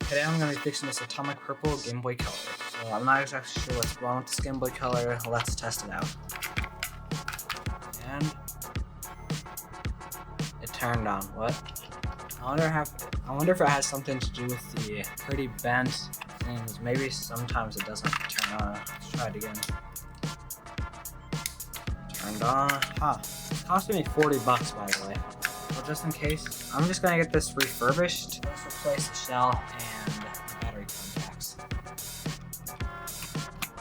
Today I'm going to be fixing this atomic purple Game Boy Color. So I'm not exactly sure what's wrong with this Game Boy Color. Let's test it out. And it turned on. What? I wonder if it has something to do with the pretty bent things. Maybe sometimes it doesn't turn on. Let's try it again. Turned on. Huh. It cost me $40 by the way. Well, just in case, I'm just gonna get this refurbished. Let's replace the shell and the battery contacts.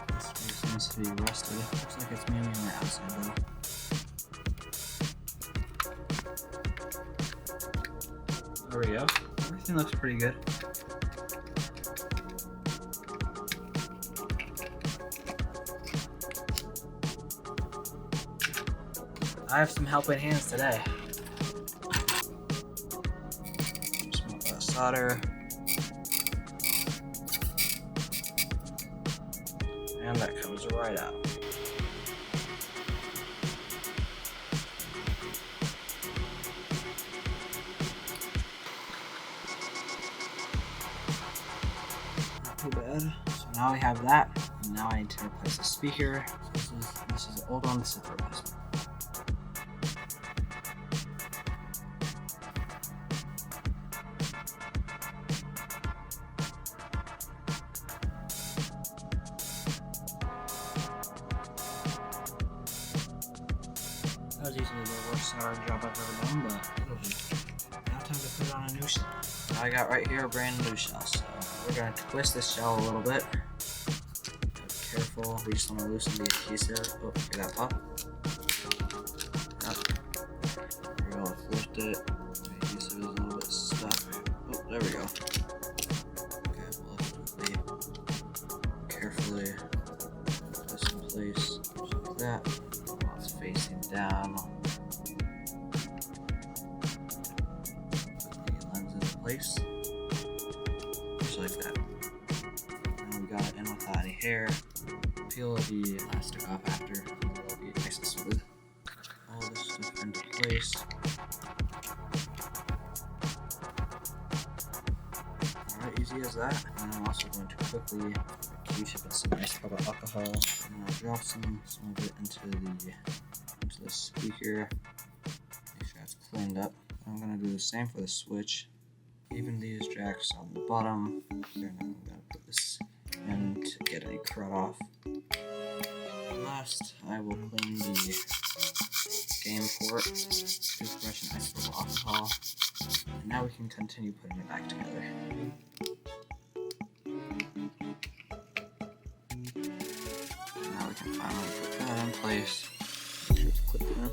This piece needs to be rusted. Looks like it's mainly on the outside though. There we go. Everything looks pretty good. I have some helping hands today. Some solder. And that comes right out. Not too bad. So now we have that. And now I need to replace the speaker. So this is the old one, this is the replacement. That was easily the worst soldering job I've ever done, but it'll do. Now time to put on a new shell. I got right here a brand new shell, so we're going to twist this shell a little bit. Be careful, we just want to loosen the adhesive. Oh, hear that pop? Yep. There we go, let's lift it. The adhesive is a little bit stuck. Oh, there we go. Okay, we'll lift it carefully. Put this in place, just like that. Facing down. Put the lens into place. Just like that. Now we got it in without any hair. Peel the plastic off after. It'll be nice and smooth. All this stuff into place. Alright, easy as that. And I'm also going to quickly Q-tip with some nice rubber alcohol. And I'll drop some of it into the speaker. Make sure it's cleaned up. I'm going to do the same for the switch. Even these jacks on the bottom. And I'm going to put this in to get any crud off. Last, I will clean the game port, toothbrush, and nice little alcohol. And now we can continue putting it back together. Now we can finally put that in place. Make sure it's clipped in.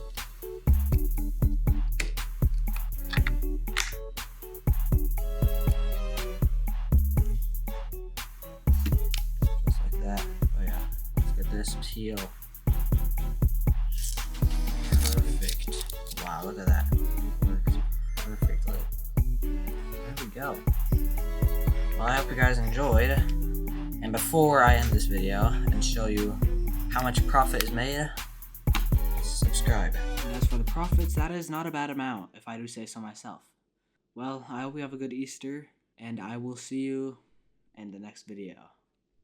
Just like that. Oh yeah. Let's get this teal. Perfect. Wow, look at that. Works perfectly. There we go. Well, I hope you guys enjoyed. And before I end this video and show you how much profit is made, subscribe. And as for the profits, that is not a bad amount, if I do say so myself. Well, I hope you have a good Easter, and I will see you in the next video.